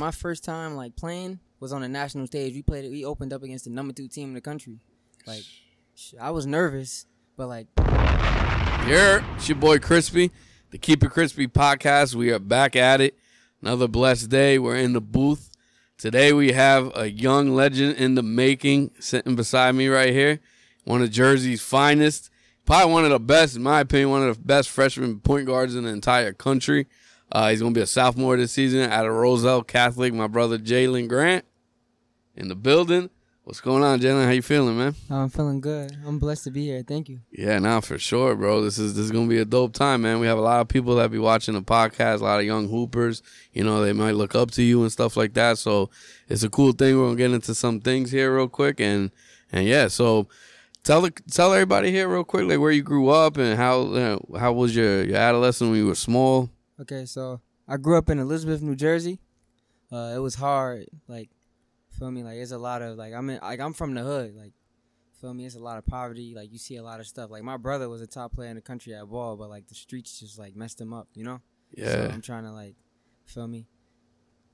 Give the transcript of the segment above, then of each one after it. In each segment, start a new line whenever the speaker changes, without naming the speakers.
my first time like playing was on a national stage. We opened up against the number 2 team in the country. Like, I was nervous, but like.
Here, it's your boy Crispy, the Keep It Crispy podcast. We are back at it. Another blessed day. We're in the booth. Today we have a young legend in the making sitting beside me right here. One of Jersey's finest. Probably one of the best, in my opinion, one of the best freshman point guards in the entire country. He's going to be a sophomore this season out of Roselle Catholic. My brother Jalen Grant in the building. What's going on, Jalen? How you feeling, man?
I'm feeling good. I'm blessed to be here. Thank you.
Yeah, nah, for sure, bro. This is going to be a dope time, man. We have a lot of people that be watching the podcast, a lot of young hoopers. You know, they might look up to you and stuff like that. So it's a cool thing. We're going to get into some things here real quick. And yeah, so tell everybody here real quick, like where you grew up and how was your adolescence when you were small?
Okay, so I grew up in Elizabeth, New Jersey. It was hard, like, feel me? Like, it's a lot of, like, I'm from the hood, like, feel me? It's a lot of poverty. Like, you see a lot of stuff. Like, my brother was a top player in the country at ball, but, like, the streets just, like, messed him up, you know?
Yeah.
So I'm trying to, like, feel me?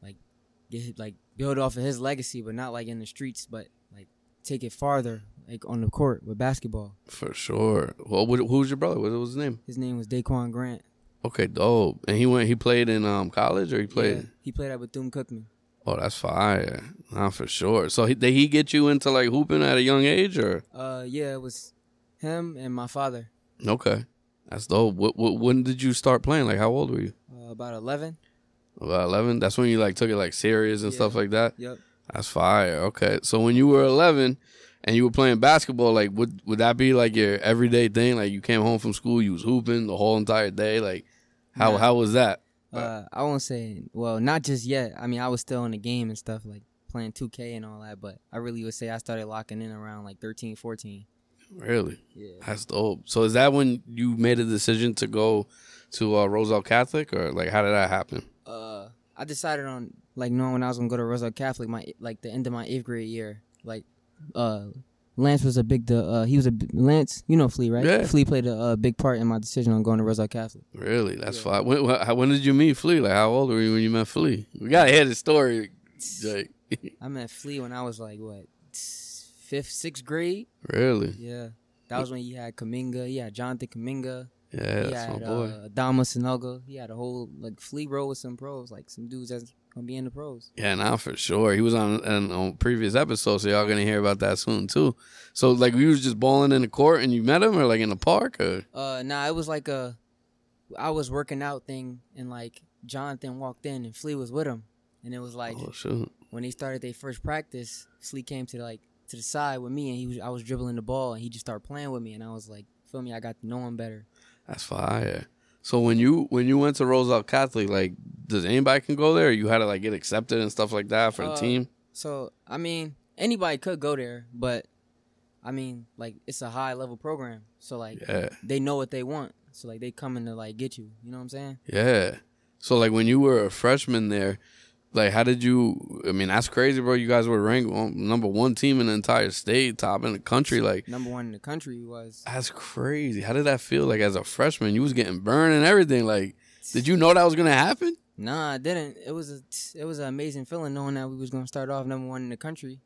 Like, build off of his legacy, but not, like, in the streets, but, like, take it farther, like, on the court with basketball.
For sure. Well, who was your brother? What was his name?
His name was Daquan Grant.
Okay, dope. And he played in college, or he played?
Yeah, he played at Bethune-Cookman.
Oh, that's fire. Nah, for sure. So did he get you into like hooping at a young age, or?
Yeah, it was him and my father.
Okay, that's dope. When did you start playing? Like, how old were you?
About 11.
About 11. That's when you like took it like serious and stuff like that.
Yep.
That's fire. Okay, so when you were 11 and you were playing basketball, like would that be like your everyday thing? Like you came home from school, you was hooping the whole entire day. Like how was that?
I won't say, well, not just yet. I mean, I was still in the game and stuff, like playing 2K and all that, but I really would say I started locking in around like 13, 14.
Really?
Yeah.
That's dope. So is that when you made a decision to go to Roselle Catholic, or like how did that happen?
I decided on like knowing when I was gonna go to Roselle Catholic, the end of my 8th grade year. Like, Lance was Lance, you know Flea, right?
Yeah.
Flea played a big part in my decision on going to Roselle Catholic.
Really? That's fine. When did you meet Flea? Like, how old were you when you met Flea? We gotta hear the story. Like,
I met Flea when I was like, what, 5th, 6th grade?
Really?
Yeah. That was when he had Kaminga. He had Jonathan Kaminga.
Yeah,
he
that's
had
my boy.
Adama Sanogo. He had a whole like Flea row with some pros, like some dudes that's gonna be in the pros.
Yeah, now for sure. He was on previous episodes, so y'all gonna hear about that soon too. So like, you was just balling in the court and you met him, or like in the park, or?
Nah, it was like I was working out thing, and like Jonathan walked in and Flea was with him, and it was like,
oh shoot,
when they started their first practice, Flea came to the side with me, and I was dribbling the ball, and he just started playing with me, and I was like, feel me, I got to know him better.
That's fire. So when you went to Roselle Catholic, like, does anybody can go there, or you had to like get accepted and stuff like that for the team?
So I mean, anybody could go there, but I mean, like, it's a high level program, so like, they know what they want, so like they coming to like get you. You know what I'm saying?
Yeah. So like, when you were a freshman there, like, how did you? I mean, that's crazy, bro. You guys were ranked number 1 team in the entire state, top in the country. Like,
number 1 in the country was.
That's crazy. How did that feel? Like, as a freshman, you was getting burned and everything. Like, did you know that was gonna happen?
Nah, I didn't. It was an amazing feeling knowing that we was gonna start off number 1 in the country.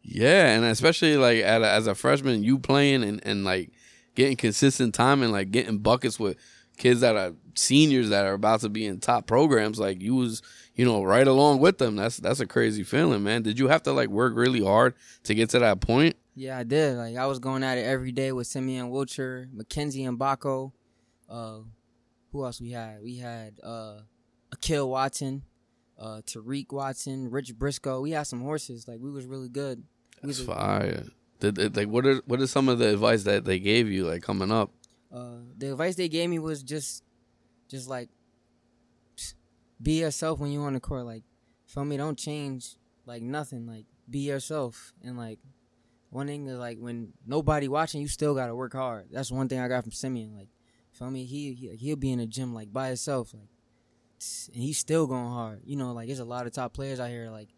Yeah, and especially like as a freshman, you playing and like getting consistent time and like getting buckets with kids that are seniors that are about to be in top programs. Like, you was, right along with them. That's a crazy feeling, man. Did you have to like work really hard to get to that point?
Yeah, I did. Like, I was going at it every day with Simeon Wilcher, Mackenzie Mbako. Who else we had? We had Akil Watson, Tariq Watson, Rich Briscoe. We had some horses. Like, we was really good.
That's fire. Like, what are some of the advice that they gave you, like, coming up?
The advice they gave me was just like, be yourself when you on the court. Like, feel me, don't change like nothing. Like, be yourself. And like, one thing is, like, when nobody watching, you still gotta work hard. That's one thing I got from Simeon. Like, feel me, he'll be in the gym like by himself, like, and he's still going hard. Like, there's a lot of top players out here, like,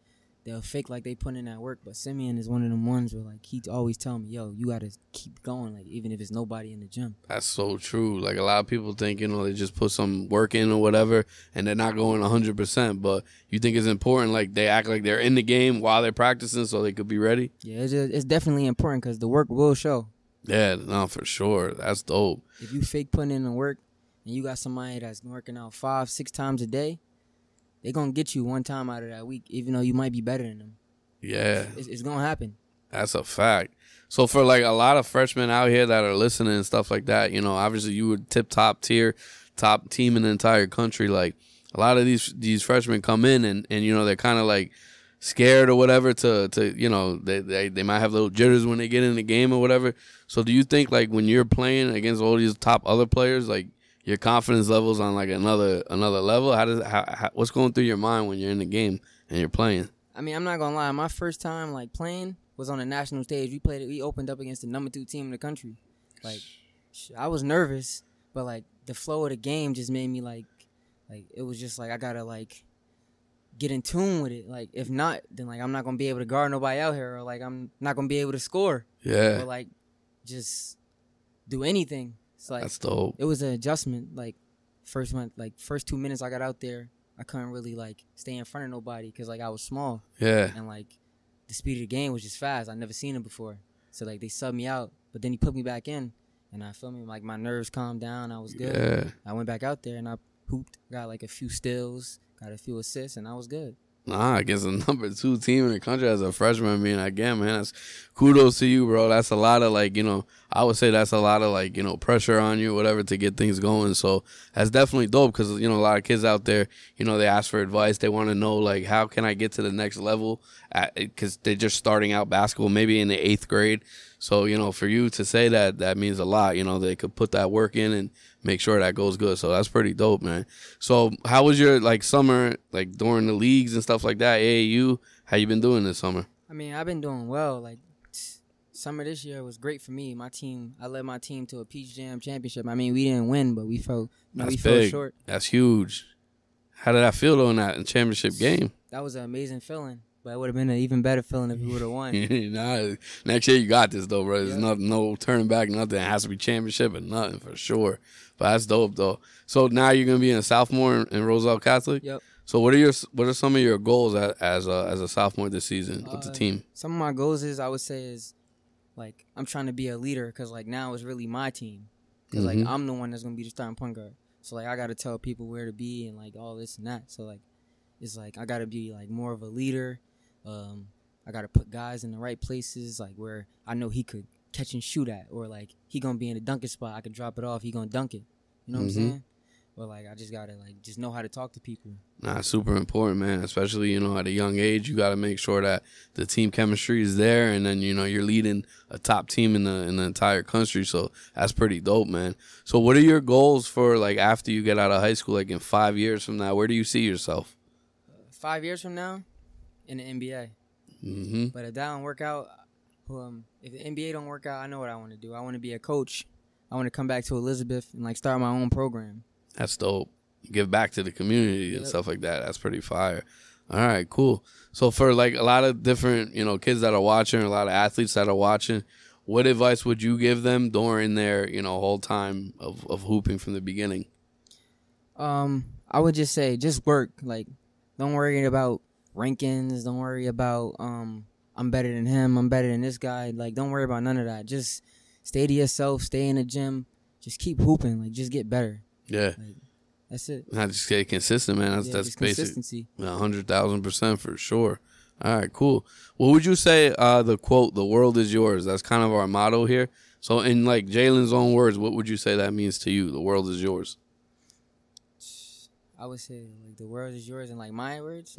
they'll fake like they put in that work. But Simeon is one of them ones where like he always tell me, yo, you gotta keep going, like even if it's nobody in the gym.
That's so true. Like a lot of people think, they just put some work in or whatever, and they're not going 100%. But you think it's important, like they act like they're in the game while they're practicing, so they could be ready.
Yeah, it's definitely important because the work will show.
Yeah, no, for sure. That's dope.
If you fake putting in the work and you got somebody that's working out 5-6 times a day, they gonna get you one time out of that week, even though you might be better than them.
Yeah,
it's gonna happen.
That's a fact. So for like a lot of freshmen out here that are listening and stuff like that, obviously you would top tier, top team in the entire country. Like a lot of these freshmen come in and they're kind of like scared or whatever to they might have little jitters when they get in the game or whatever. So do you think like when you're playing against all these top other players, like your confidence levels on like another level? What's going through your mind when you're in the game and you're playing?
I mean, I'm not gonna lie. My first time like playing was on a national stage. We opened up against the number 2 team in the country. Like, I was nervous, but like the flow of the game just made me like it was just like I gotta like get in tune with it. Like if not, then like I'm not gonna be able to guard nobody out here, or like I'm not gonna be able to score.
Yeah.
Or like just do anything. It's like
that's dope.
It was an adjustment. Like first 2 minutes I got out there, I couldn't really like stay in front of nobody because like I was small.
Yeah.
And like the speed of the game was just fast. I never seen it before. So like they subbed me out, but then he put me back in, and I feel me like my nerves calmed down. I was good.
Yeah.
I went back out there and I hooped, got like a few steals, got a few assists, and I was good.
Nah, against the number 2 team in the country as a freshman. I mean, again, man, that's kudos to you, bro. That's a lot of like, I would say that's a lot of like, pressure on you, whatever, to get things going. So that's definitely dope because, a lot of kids out there, they ask for advice. They want to know like, how can I get to the next level? Because they're just starting out basketball, maybe in the 8th grade. So, for you to say that means a lot. They could put that work in and make sure that goes good. So that's pretty dope, man. So how was your like summer, like during the leagues and stuff like that, AAU? How you been doing this summer?
I mean, I've been doing well. Like summer this year was great for me. I led my team to a Peach Jam championship. I mean, we didn't win, but we fell short.
That's huge. How did that feel though in that championship game?
That was an amazing feeling. But it would have been an even better feeling if we would have won.
Nah, next year you got this though, bro. There's no turning back, nothing. It has to be championship and nothing for sure. But that's dope though. So now you're gonna be in sophomore in Roselle Catholic.
Yep.
So what are some of your goals as a sophomore this season with the team?
Some of my goals I would say like I'm trying to be a leader because like now it's really my team because like I'm the one that's gonna be the starting point guard. So like I gotta tell people where to be and like all this and that. So like it's like I gotta be like more of a leader. I gotta put guys in the right places, like where I know he could catch and shoot at, or like he gonna be in a dunking spot. I can drop it off. He gonna dunk it. You know what I'm saying? Or like I just gotta like just know how to talk to people.
Nah, super important, man. Especially at a young age, you gotta make sure that the team chemistry is there, and then you're leading a top team in the entire country. So that's pretty dope, man. So what are your goals for like after you get out of high school? Like in 5 years from now, where do you see yourself?
5 years from now. In the NBA. But if that don't work out, if the NBA don't work out, I know what I want to do. I want to be a coach. I want to come back to Elizabeth and like start my own program.
That's dope. Give back to the community and stuff like that. That's pretty fire. All right, cool. So for like a lot of different, kids that are watching, a lot of athletes that are watching, what advice would you give them during their, whole time of hooping from the beginning?
I would just say, just work. Like, don't worry about rankings. Don't worry about I'm better than him. I'm better than this guy. Like, don't worry about none of that. Just stay to yourself. Stay in the gym. Just keep hooping. Like, just get better.
Yeah.
Like, that's it.
Not just stay consistent, man. That's basic.
Consistency.
100,000% for sure. All right, cool. What would you say the quote, "The world is yours"? That's kind of our motto here. So in like Jalen's own words, what would you say that means to you? The world is yours.
I would say like the world is yours in like my words.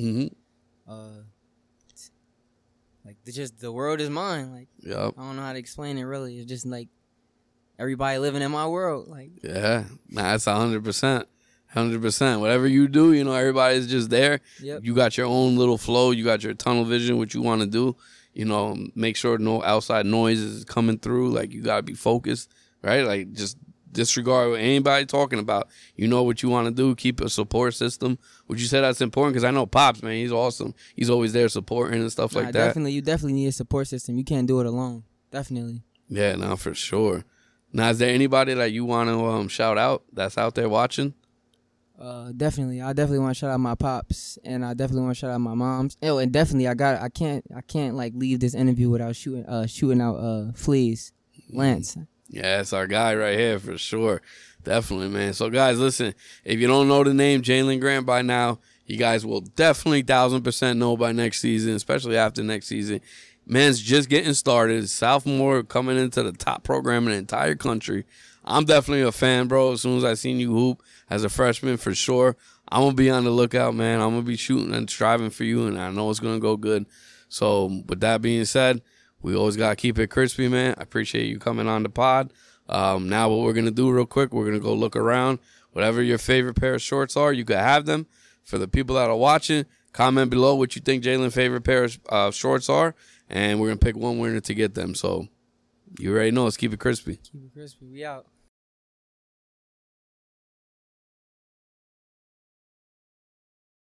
Like the world is mine. Like
yep.
I don't know how to explain it really. It's just like everybody living in my world. Like
yeah, that's 100%. 100%. Whatever you do, everybody's just there.
Yep.
You got your own little flow. You got your tunnel vision, what you want to do. Make sure no outside noise is coming through. Like, you got to be focused, right? Like, just disregard what anybody talking about. You know what you want to do. Keep a support system. Would you say that's important? Because I know Pops, man, he's awesome. He's always there supporting and stuff like that.
Definitely, you definitely need a support system. You can't do it alone. Definitely.
Yeah, no, for sure. Now, is there anybody that you want to shout out that's out there watching?
Definitely. I definitely want to shout out my pops, and I definitely want to shout out my moms. Oh, and definitely, I can't like leave this interview without shooting out Fleas, Lance.
Yeah, that's our guy right here for sure. Definitely, man. So, guys, listen, if you don't know the name Jalen Grant by now, you guys will definitely 1,000% know by next season, especially after next season. Man's just getting started. Sophomore coming into the top program in the entire country. I'm definitely a fan, bro. As soon as I seen you hoop as a freshman, for sure, I'm going to be on the lookout, man. I'm going to be shooting and striving for you, and I know it's going to go good. So, with that being said, we always got to keep it crispy, man. I appreciate you coming on the pod. Now what we're going to do real quick, we're going to go look around. Whatever your favorite pair of shorts are, you can have them. For the people that are watching, comment below what you think Jalen's favorite pair of shorts are, and we're going to pick one winner to get them. So you already know. Let's keep it crispy.
Keep it crispy. We out.